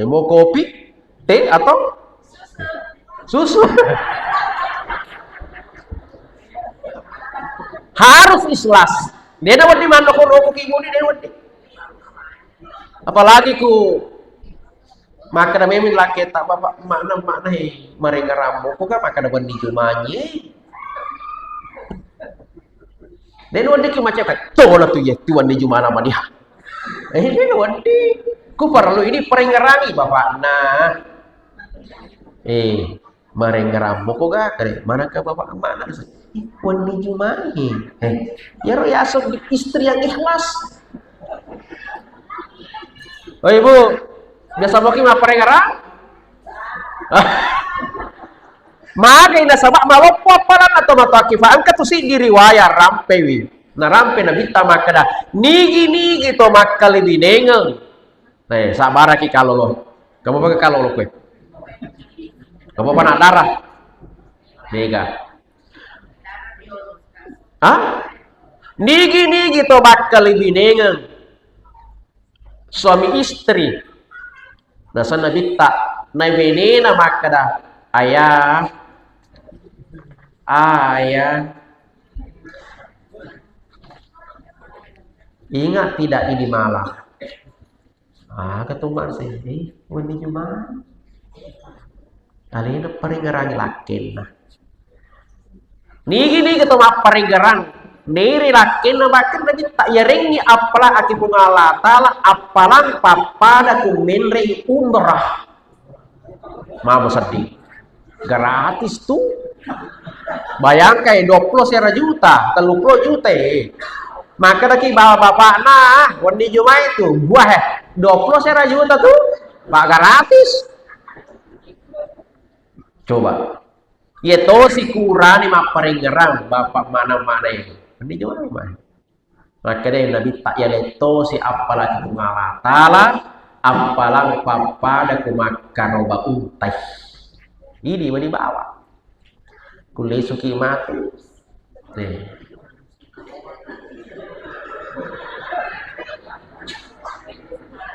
mau kopi, teh atau susu. Harus ikhlas. Dia dapat di mana kau kinguni dia dapat. Apalagi ku maka memang laki tak bapak mana mereka ramu, kok kan maka dapat di jumanya. Dan wandi macam kan, tola tu ya tuan di jumana mana dia. Ini wandi, ku perlu ini peringerangi bapak nah. Merengeram kok gak kare mana ke bapak mana wandi jumana. Ya ro ya asal istri yang ikhlas. Oh ibu, biasa mungkin apa peringeram? Maka ina sabak malopo palan atau matakifa angkat tu si diriwayat rampewi. Na rampe na bita makada nigi to makali binengeng. Nah, sabara ki kalolo. Kamu pakai kalolo kue. Kamu panak darah. Mega. Nigi to makali binengeng. Suami istri. Nah, sana bita na benena makada ayah ingat tidak ini malam ketumar sih wani cuma kali ini peringeran lakin nigi ketumar peringeran niri lakin makin lagi tak yaringi apalah aki pungala tala apalang papada kumenre umrah mau sedih gratis tuh. Bayangkan 20 juta, 30 juta. Maka lagi bapak nah, wandi cuma itu buah 20 juta tuh, pak gratis. Coba, ya to si kurang mah peringeran bapak mana itu, wandi cuma mana. Maka deh nabi tak ya leto si apalagi pengalah tala, apalang papa ada kumakan obat untai. Ini wani bawa. Kulai suki mati. Nih.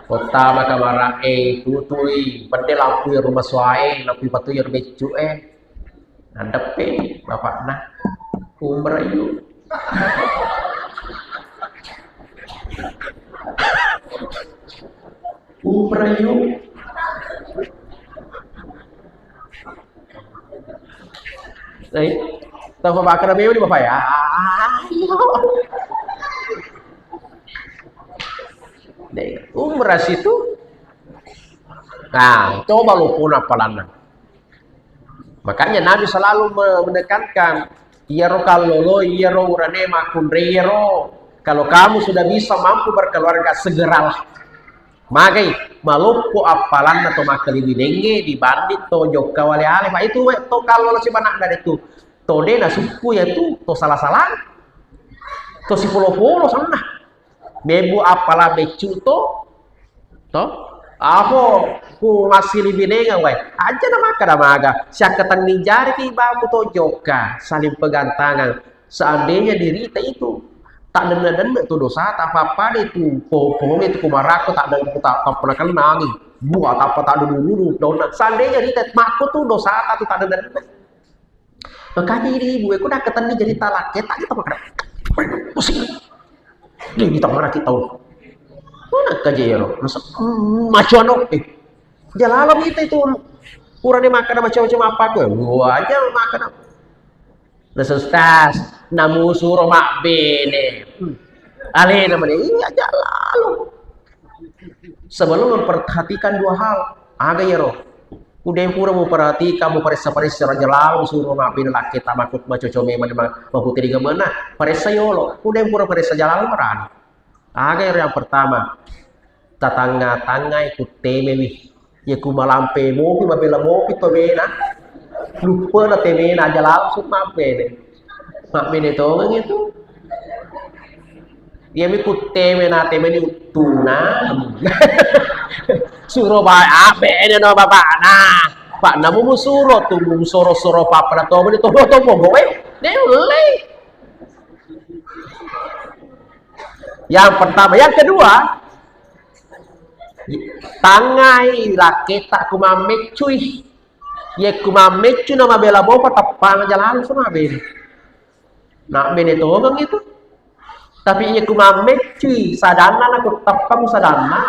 Kota makamara tutui pande lampu ya rumah suai lampu batu ya becu Hadap bapak nah umrayu. Umrayu. Tahu bapak kena beo di bapak ya. Umrah situ. Nah, coba lu pun apalan. Makanya Nabi selalu menekankan, "Iyaro kalolo, iyaro urane makun rero." Kalau kamu sudah bisa mampu berkeluarga, segeralah. Magai maluku apalan atau makali binenge di bandit to joka wale ale pak itu to kalau si banak dari itu to dena suku ya itu to salah to si polo sana bebu apala becu to apa ku masih binenge wai aja nama kada maga siakatan ninjari ki baku to joka saling pegantangan seandainya diri itu tak denda itu dosa tak apa itu pohon itu kumaraku tak pernah kenal buat apa tak dulu donat seandainya kita makku tuh dosa tak denda makanya ini ibu aku udah ketemu jadi talak kita makan pusing ini kita marah kita mana kajero macam jalan itu kurang dimakan macam-macam apa gua aja makan Resustas, namu suruh mak bene. Ale namanya ini aja lalu. Sebelum memperhatikan dua hal, aga ya roh. Kemudian pura mau perhati kamu paresa jalan suruh maafin laki tak makut macoco memang mahuti di gemena paresa yolo. Kemudian pura paresa jalan merani. Agar yang pertama tatangga ikut temewi. Ya ku malampe mopi mabela mopi to bena. Lupa na temena aja langsung maafin. Maafin itu gitu. Dia ikut temena tuna. Suruh baik apa ini no bapak nah pak namu musuh tuh soro papa atau ini tuh boy dia mulai yang pertama yang kedua tangai raketa kumame cuy ya kumame cuy nama bela bawa tapang jalan sama ben nak ben itu kan gitu tapi ya kumame cuy sadana aku tapang sadana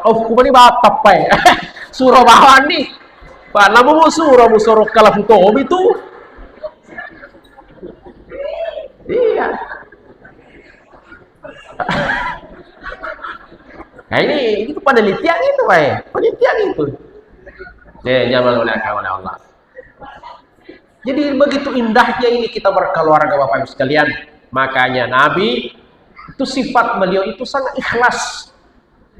of kumani batap pa suro bawan nih pak namu musuro kalau futob itu iya nah ini itu penelitian itu pak penelitian itu jangan oleh Allah jadi begitu indahnya ini kita berkeluarga bapak ibu sekalian makanya Nabi itu sifat beliau itu sangat ikhlas.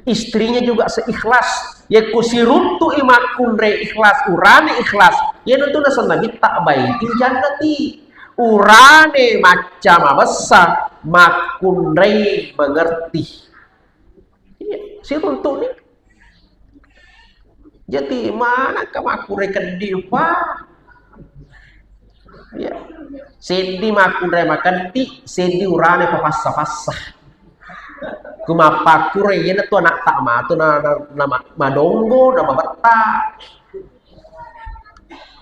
Istrinya juga seikhlas ya kusiruntu imakunre ikhlas urane ikhlas ya itu nasan nabi tak baiti jannati urane macam abasa makunre mengerti ya siruntu nih jadi mana kamakure kedipa ya sendi makunre makanti sendi urane papasa-pasa kumapakure yana tu anak tak ma tu na madongo na mabata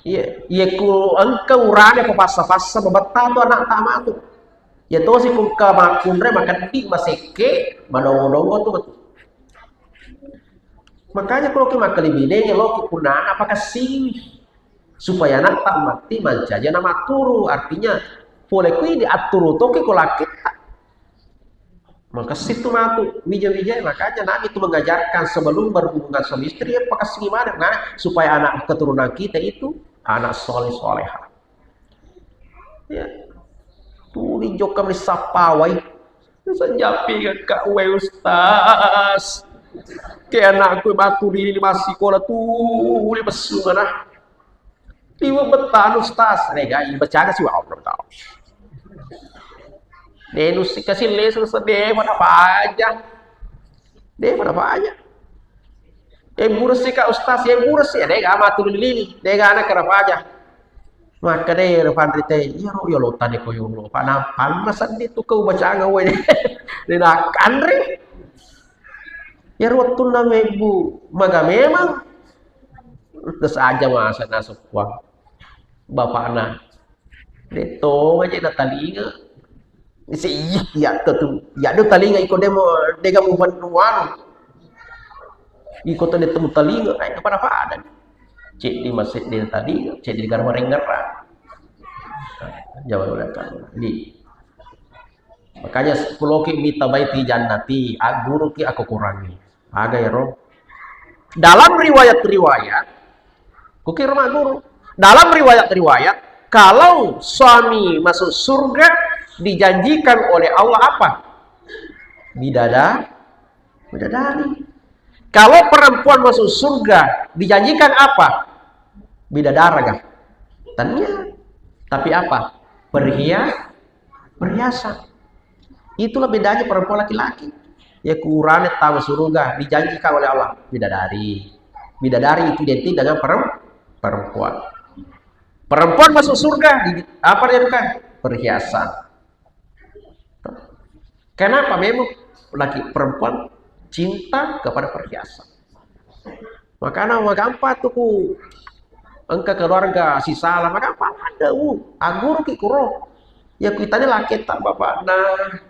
ye ku engkau urane papasa-pasa mabata tu anak tak ma tu ya to si ku kamakure makan di maseke madongo tu makanya kalau kita makan bine lo kunana apa kasih supaya anak tak mati mancaja nama turu artinya boleh kui diatur toke kolakit maka situ matu wija makanya Nabi itu mengajarkan sebelum berhubungan suami istri apakah gimana supaya anak keturunan kita itu anak soleha ya tuh di jokam di sapawai senjapi kak we ustaz ke anakku matu di masih sekolah tuh uli besu mana tiba betan ustaz nega baca sih wow tahu denus kasih lesson sedih pada apa aja burus sih kak ustaz ya burus ya deh amat tuh lili deh anak kenapa aja maka deh refandri teh ya ro yo lotan ko yo lo panapan masan itu kau baca ngawe deh nak andre ya rotun nama ibu maga memang terus aja masa nasuk uang bapak anak deto aja natalinga iya tuh ya do talinga ikut demo dega mau bantuan ikut ada temu talinga kayak kepada apa ada cek di masjid dia tadi cek di negara merengera jawab oleh kan di makanya 10 ki mita baiti jannati aguru ki aku kurangi aga ya roh dalam riwayat kukir guru dalam riwayat kalau suami masuk surga dijanjikan oleh Allah apa? Bidadari. Kalau perempuan masuk surga dijanjikan apa? Bidadara. Tanya. Tapi apa? Perhiasan. Itulah bedanya perempuan laki-laki. Ya Quran tahu surga dijanjikan oleh Allah bidadari. Bidadari itu identik dengan perempuan. Perempuan masuk surga apa dia bukan? Perhiasan. Kenapa memang laki perempuan cinta kepada perhiasan? Makanya magampa tuh ku engka keluarga si salah magampa ada agur ki kuro ya kitanya laki tak bapak nah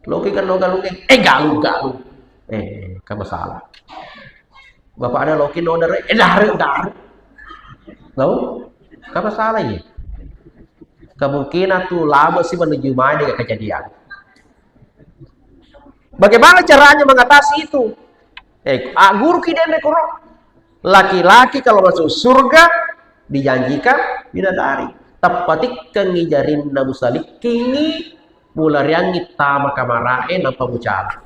loki kan galu galu kan masalah bapak ada loki no dari dar tahu kan masalah ya kemungkinan tuh lama sih menuju main dengan kejadian. Bagaimana caranya mengatasi itu? Guru kidene kuro Laki-laki kalau masuk surga dijanjikan bidadari. Tapatik kengijarin na musalik kingi mulariangi tama kamarae na pamucara.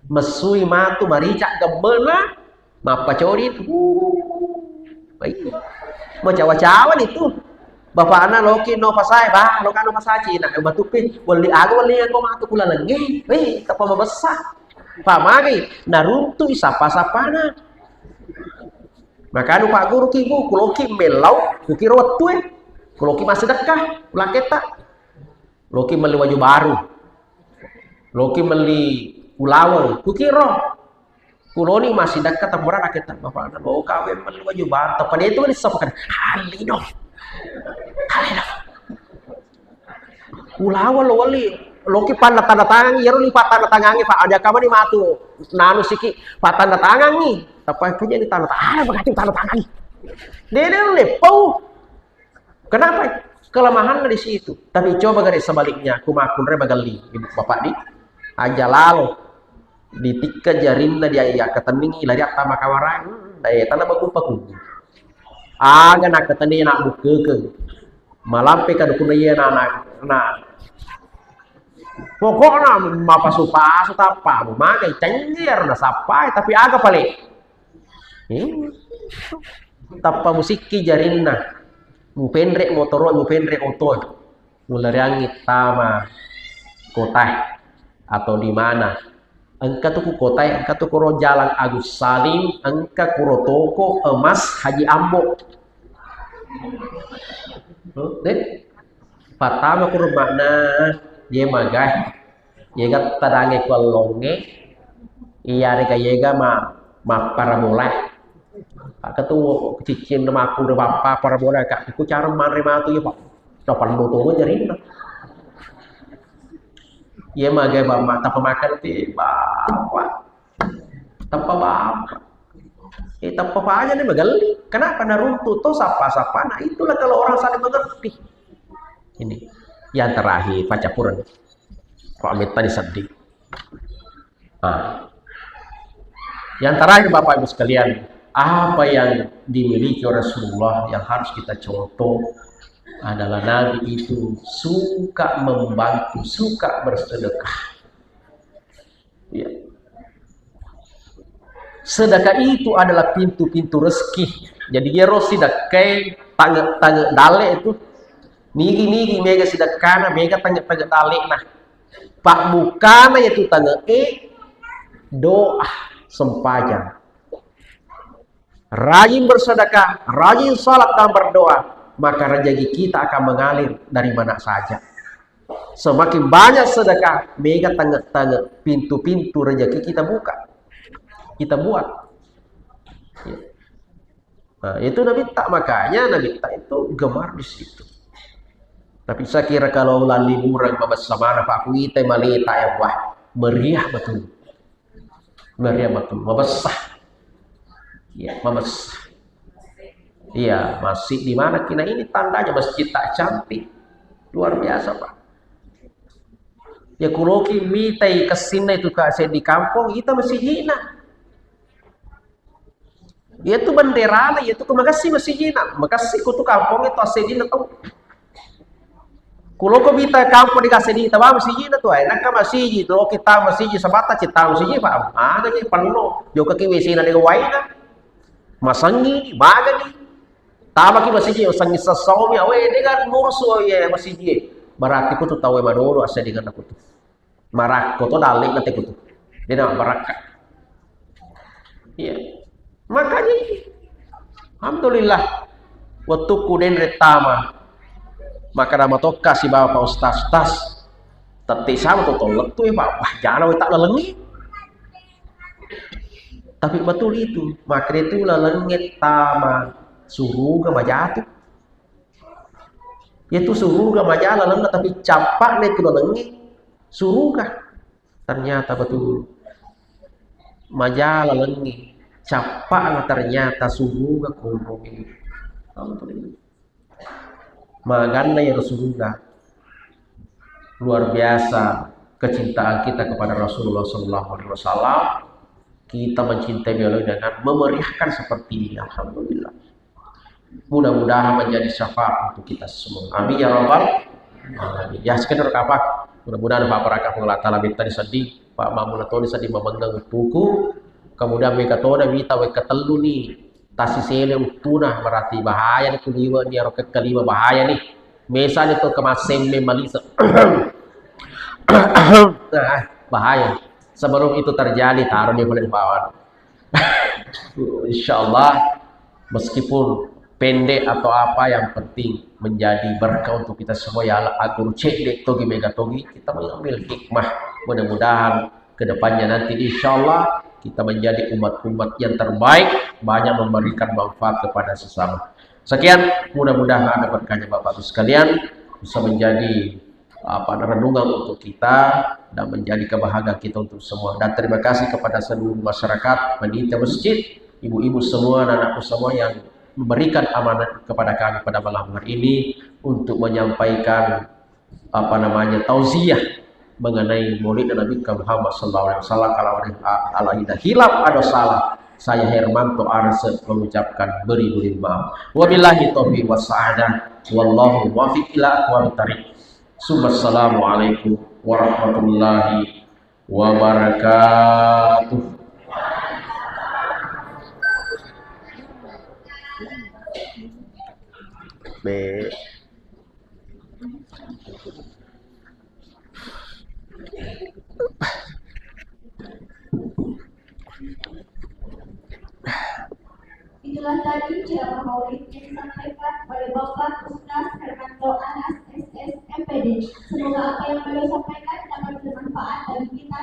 Mesui matu maricak gembelna mapacori itu. Baik. Macawa-cawan itu. Bapak anak loki no pasai bah loka no pasaci nak batupi wali aku wali aku matu kula lagi. Tapa mabesah. Pamagi naruntu isapa-sapana. Maka anu Pak Guru kibu kuloki melau kukira wetu kuloki masih dekah laketa. Loki meli baju baru. Loki meli ulawang kukira kuloni masih dekat temburan laketa bapak anak mau kawin meli baju baru tepan itu kan disapakan halino. Ulawa lo wali loki pan tanda tangan ya li tanda tangangi pak ada kamu ni matu nanu siki pak tanda tangangi apa punya di tanda tangan begitu tanda tangan dia lepau kenapa kelemahan di situ tapi coba garis sebaliknya kumakun re bagali ibu bapak di aja lalu ditika jarinna dia ya keteningi lari atama kawaran daya tanah baku paku aga nak keteni nak buke malampe ka dukun ye na pokoknya mapasupa sutapa magai cengir na sapai tapi aga pale tappa musiki jarinna mupendre motoro mupendre oto mulariangi tama kota atau di mana engka tuku kota engka tuku jalan Agus Salim engka kurotoko emas Haji Ambo pertama kurang makna dia magai yega tadange kolonge iya reka yega ma parabola ketua cicin nama aku udah bapak parabola kak aku cara mare matu ya pak dapat botol jadi iya magai bapak tak pemakan tiba bapak tanpa bapak tanpa apa aja nih magali kenapa naruntu toh sapa nah itulah kalau orang saling mengerti. Ini yang terakhir pacapuran Pak Amit tadi sedih. Yang terakhir Bapak Ibu sekalian, apa yang dimiliki Rasulullah yang harus kita contoh adalah Nabi itu suka membantu, suka bersedekah. Ya. Sedekah itu adalah pintu-pintu rezeki. Jadi dia rosi dakai tangga dale itu nigi mega sedekana mega tangga dale nah. Pak bukana yaitu tangga doa sempajan. Rajin bersedekah, rajin salat dan berdoa, maka rezeki kita akan mengalir dari mana saja. Semakin banyak sedekah, mega tangga pintu-pintu rezeki kita buka. Kita buat. Ya. Nah, itu Nabi tak makanya Nabi tak itu gemar di situ. Tapi saya kira kalau lali murang bersama Pak Kuita malita yang wah meriah betul. Meriah betul, membesar. Ya, membesar. Iya, masih di mana kina ini tandanya masjid tak cantik. Luar biasa, Pak. Ya kuloki mitai kesina itu kasih di kampung kita masih hina. Yaitu bendera lah, yaitu kemakasih masih hina. Makasih kutu kampung itu asedina tahu. Kulo ko bita kampung dikasih di tawa masih hina tuh, enak kan masih gitu. Kita masih sabata cita masih pak. Ada ni penuh. Jo kaki wc na dego waina. Masangi, bagani. Tama ki masih sangi sasomi awe dengan mursu ya masih berarti kutu tahu madoro asa dengan aku tuh. Marak kutu dalik nanti kutu. Dia nak baraka. Iya. Makanya alhamdulillah waktu kuden retama maka nama toka si bapak ustaz teti sama tuh tolak tuh ya pak wah jangan tak lelengi tapi betul itu maka itu lelengi tama suruh ke majatu itu suruh ke majala lelengi tapi capak nih itu lelengi suruh kah ternyata betul majala lelengi capak ternyata suruh ke kumpungi maganda ya Rasulullah luar biasa kecintaan kita kepada Rasulullah SAW kita mencintai beliau dengan memeriahkan seperti ini. Alhamdulillah. Mudah-mudahan menjadi syafaat untuk kita semua. Amin ya rabbal alamin. Ya sekedar apa? Mudah-mudahan Pak Barakah Allah Taala minta disedih Pak Mamunatoni sedih memegang buku. Kemudian mereka tahu minta mereka telu nih tasisele punah berarti bahaya nih kelima nih roket kelima bahaya nih. Misalnya tuh kemasem memalisa. Nah, bahaya. Sebelum itu terjadi taruh di bulan bawah. Insya Allah meskipun pendek atau apa yang penting menjadi berkah untuk kita semua ya Allah agur cek togi mega togi kita mengambil hikmah mudah-mudahan kedepannya nanti insya Allah kita menjadi umat-umat yang terbaik banyak memberikan manfaat kepada sesama. Sekian mudah-mudahan ada berkahnya Bapak Ibu sekalian bisa menjadi renungan untuk kita dan menjadi kebahagiaan kita untuk semua. Dan terima kasih kepada seluruh masyarakat, panitia masjid, ibu-ibu semua, dan anakku semua yang memberikan amanat kepada kami pada malam hari ini untuk menyampaikan tausiah mengenai Maulid Nabi Muhammad SAW. Kalau ada hilaf ada salah, saya Hermanto Arse mengucapkan beri-beri maaf. Wabillahi taufiq wassadah, wallahu muwaffiq ila aqwamit thariq. Assalamualaikum warahmatullahi wabarakatuh. Be. Itulah tadi ceramah Maulid yang disampaikan oleh Bapak Ustaz Hermanto Anas SS MPD. Semoga apa yang beliau sampaikan dapat bermanfaat bagi kita